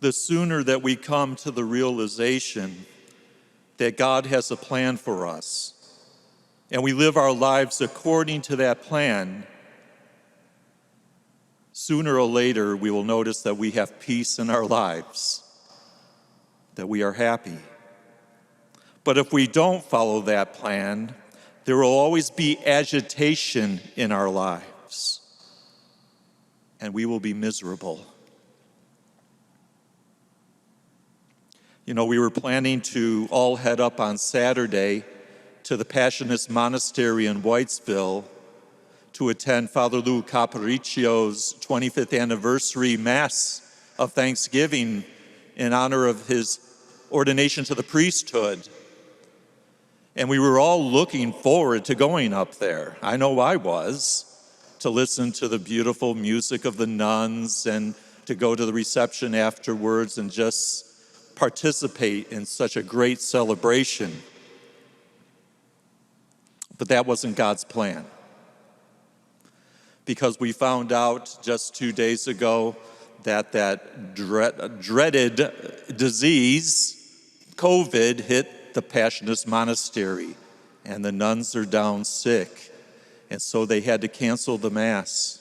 the sooner that we come to the realization that God has a plan for us, and we live our lives according to that plan, sooner or later we will notice that we have peace in our lives, that we are happy. But if we don't follow that plan, there will always be agitation in our lives, and we will be miserable. You know, we were planning to all head up on Saturday to the Passionist Monastery in Whitesville to attend Father Lou Caporiccio's 25th anniversary Mass of Thanksgiving in honor of his ordination to the priesthood. And we were all looking forward to going up there. I know I was, to listen to the beautiful music of the nuns and to go to the reception afterwards and just participate in such a great celebration. But that wasn't God's plan. Because we found out just 2 days ago that dreaded disease, COVID, hit the Passionist Monastery, and the nuns are down sick, and so they had to cancel the Mass.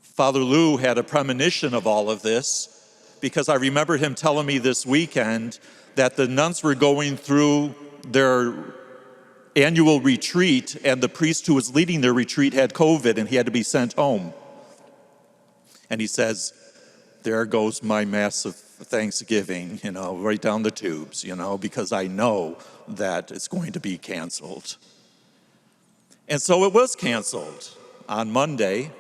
Father Lou had a premonition of all of this, because I remember him telling me this weekend that the nuns were going through their annual retreat, and the priest who was leading their retreat had COVID, and he had to be sent home. And he says, there goes my Mass of Thanksgiving, right down the tubes, because I know that it's going to be canceled. And so it was canceled on Monday.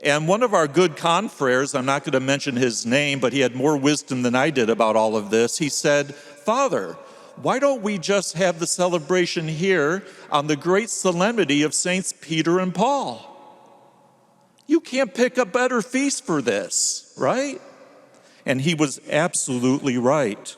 And one of our good confreres, I'm not going to mention his name, but he had more wisdom than I did about all of this. He said, Father, why don't we just have the celebration here on the great solemnity of Saints Peter and Paul? You can't pick a better feast for this, right? And he was absolutely right.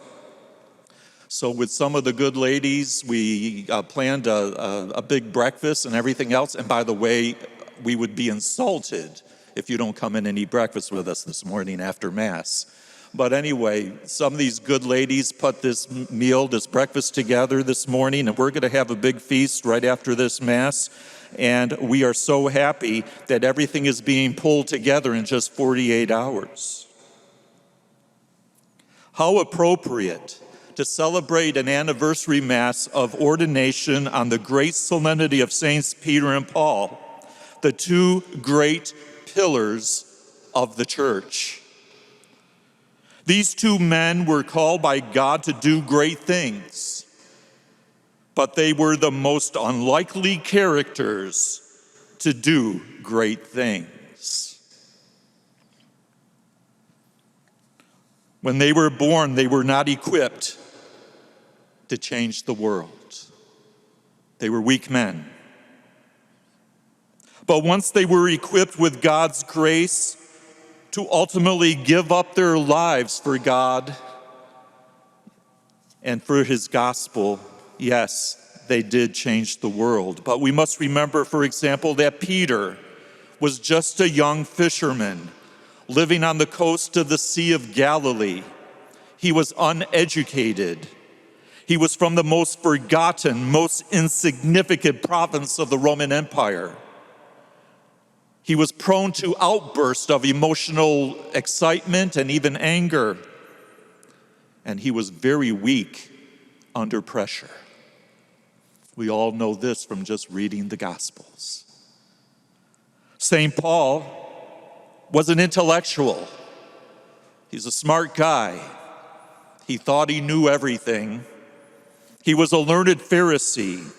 So with some of the good ladies, we planned a big breakfast and everything else. And by the way, we would be insulted if you don't come in and eat breakfast with us this morning after Mass. But anyway, some of these good ladies put this breakfast together this morning, and we're going to have a big feast right after this Mass. And we are so happy that everything is being pulled together in just 48 hours. How appropriate to celebrate an anniversary Mass of ordination on the great solemnity of Saints Peter and Paul, the two great pillars of the church. These two men were called by God to do great things, but they were the most unlikely characters to do great things. When they were born, they were not equipped to change the world. They were weak men. But once they were equipped with God's grace to ultimately give up their lives for God and for his gospel, yes, they did change the world. But we must remember, for example, that Peter was just a young fisherman living on the coast of the Sea of Galilee. He was uneducated. He was from the most forgotten, most insignificant province of the Roman Empire. He was prone to outbursts of emotional excitement and even anger. And he was very weak under pressure. We all know this from just reading the Gospels. St. Paul was an intellectual. He's a smart guy. He thought he knew everything. He was a learned Pharisee.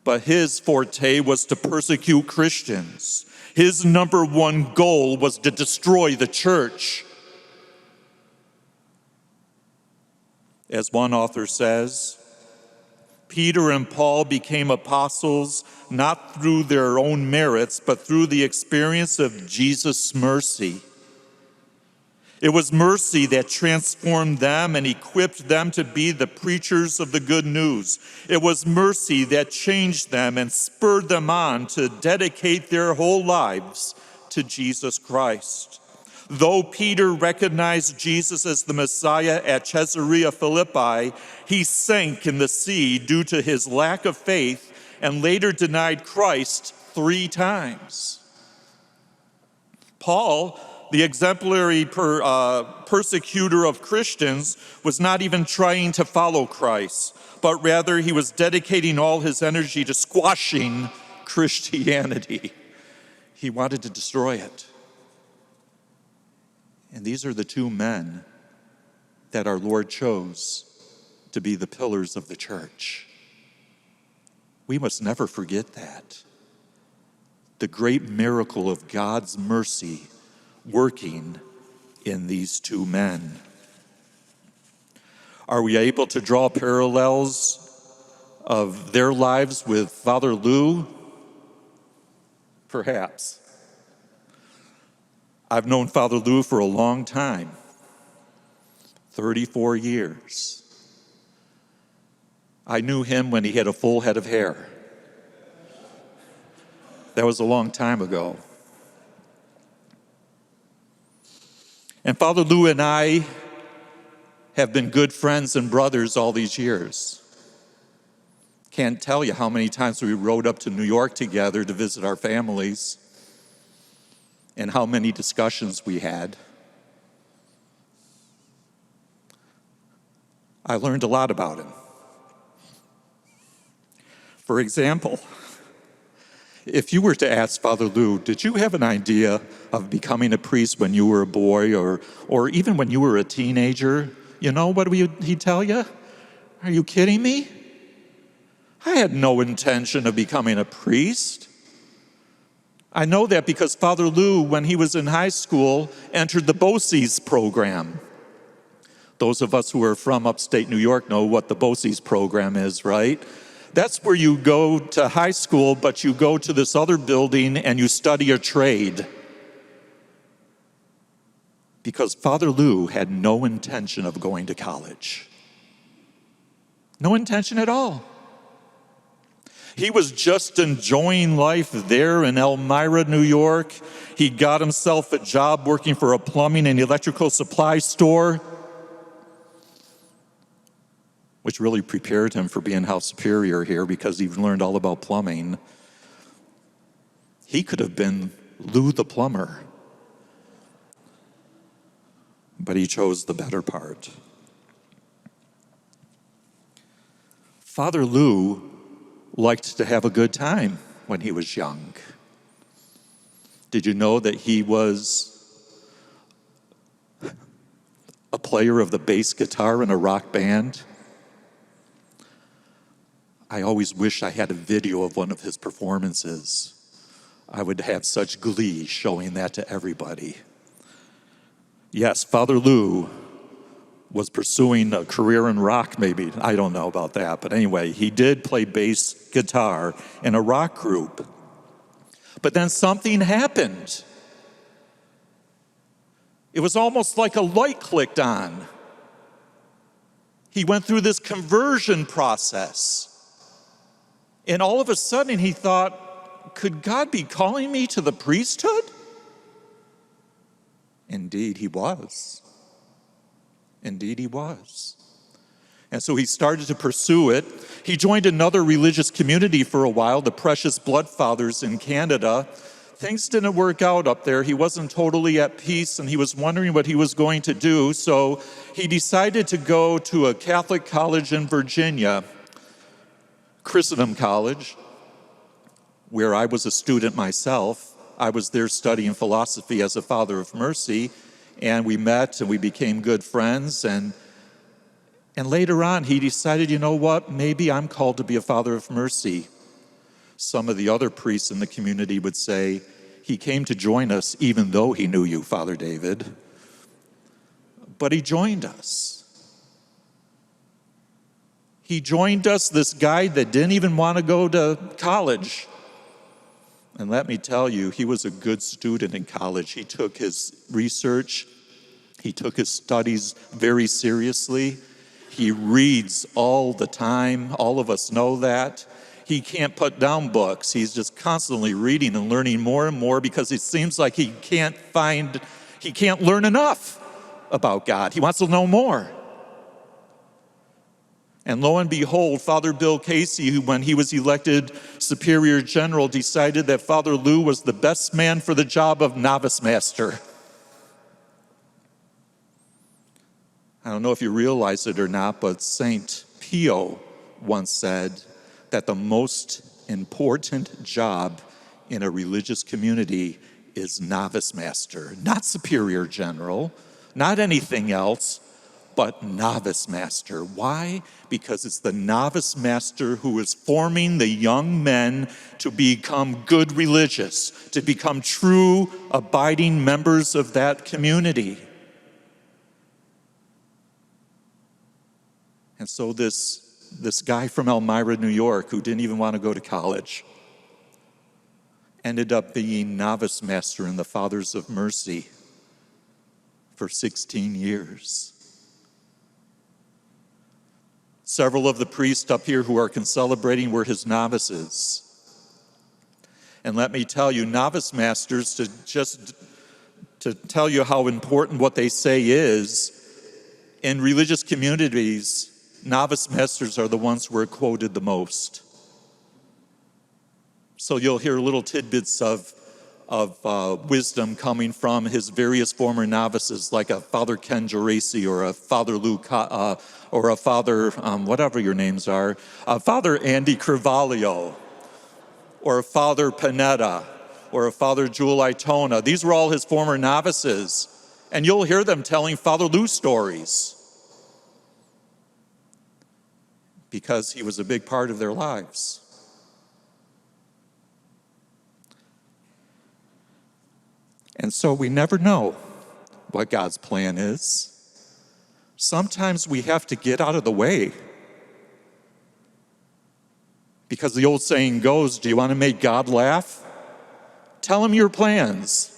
But his forte was to persecute Christians. His number one goal was to destroy the church. As one author says, Peter and Paul became apostles not through their own merits, but through the experience of Jesus' mercy. It was mercy that transformed them and equipped them to be the preachers of the good news. It was mercy that changed them and spurred them on to dedicate their whole lives to Jesus Christ. Though Peter recognized Jesus as the Messiah at Caesarea Philippi, he sank in the sea due to his lack of faith and later denied Christ 3 times. Paul, the exemplary persecutor of Christians, was not even trying to follow Christ, but rather he was dedicating all his energy to squashing Christianity. He wanted to destroy it. And these are the 2 men that our Lord chose to be the pillars of the church. We must never forget that. The great miracle of God's mercy working in these 2 men. Are we able to draw parallels of their lives with Father Lou? Perhaps. I've known Father Lou for a long time, 34 years. I knew him when he had a full head of hair. That was a long time ago. And Father Lou and I have been good friends and brothers all these years. Can't tell you how many times we rode up to New York together to visit our families and how many discussions we had. I learned a lot about him. For example, if you were to ask Father Lou, did you have an idea of becoming a priest when you were a boy or even when you were a teenager? You know what he'd tell you? Are you kidding me? I had no intention of becoming a priest. I know that because Father Lou, when he was in high school, entered the BOCES program. Those of us who are from upstate New York know what the BOCES program is, right? That's where you go to high school, but you go to this other building and you study a trade. Because Father Lou had no intention of going to college. No intention at all. He was just enjoying life there in Elmira, New York. He got himself a job working for a plumbing and electrical supply store, which really prepared him for being house superior here because he learned all about plumbing. He could have been Lou the plumber, but he chose the better part. Father Lou liked to have a good time when he was young. Did you know that he was a player of the bass guitar in a rock band? I always wish I had a video of one of his performances. I would have such glee showing that to everybody. Yes, Father Lou was pursuing a career in rock, maybe. I don't know about that. But anyway, he did play bass guitar in a rock group. But then something happened. It was almost like a light clicked on. He went through this conversion process. And all of a sudden he thought, could God be calling me to the priesthood? Indeed, he was. Indeed, he was. And so he started to pursue it. He joined another religious community for a while, the Precious Blood Fathers in Canada. Things didn't work out up there. He wasn't totally at peace, and he was wondering what he was going to do. So he decided to go to a Catholic college in Virginia, Christendom College, where I was a student myself. I was there studying philosophy as a Father of Mercy. And we met and we became good friends. And later on, he decided, you know what, maybe I'm called to be a Father of Mercy. Some of the other priests in the community would say, he came to join us even though he knew you, Father David. But he joined us. He joined us, this guy that didn't even want to go to college. And let me tell you, he was a good student in college. He took his research, he took his studies very seriously. He reads all the time. All of us know that. He can't put down books. He's just constantly reading and learning more and more because it seems like he He can't learn enough about God. He wants to know more. And lo and behold, Father Bill Casey, who when he was elected Superior General, decided that Father Lou was the best man for the job of novice master. I don't know if you realize it or not, but St. Pio once said that the most important job in a religious community is novice master, not superior general, not anything else, but novice master. Why? Because it's the novice master who is forming the young men to become good religious, to become true, abiding members of that community. And so this guy from Elmira, New York, who didn't even want to go to college, ended up being novice master in the Fathers of Mercy for 16 years. Several of the priests up here who are celebrating were his novices. And let me tell you, novice masters, to tell you how important what they say is, in religious communities, novice masters are the ones who are quoted the most. So you'll hear little tidbits of wisdom coming from his various former novices, like a Father Ken Geraci or a Father Luke, or a Father, whatever your names are, Father Andy Carvalho, or a Father Panetta, or a Father Jewel Itona. These were all his former novices. And you'll hear them telling Father Lou stories because he was a big part of their lives. And so we never know what God's plan is. Sometimes we have to get out of the way. Because the old saying goes, do you want to make God laugh? Tell him your plans.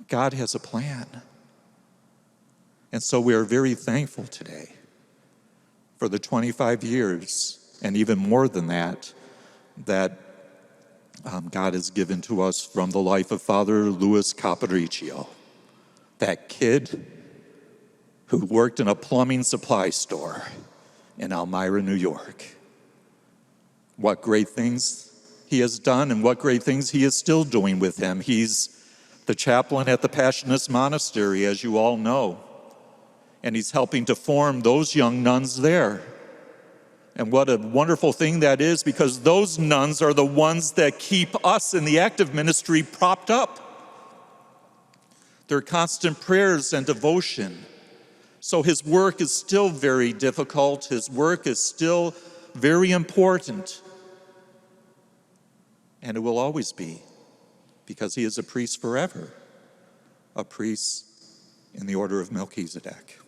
God has a plan. And so we are very thankful today for the 25 years, and even more than that, God has given to us from the life of Father Louis Caporiccio, that kid who worked in a plumbing supply store in Elmira, New York. What great things he has done and what great things he is still doing with him. He's the chaplain at the Passionist Monastery, as you all know, and he's helping to form those young nuns there. And what a wonderful thing that is, because those nuns are the ones that keep us in the active ministry propped up. Their constant prayers and devotion. So his work is still very difficult. His work is still very important. And it will always be, because he is a priest forever, a priest in the order of Melchizedek.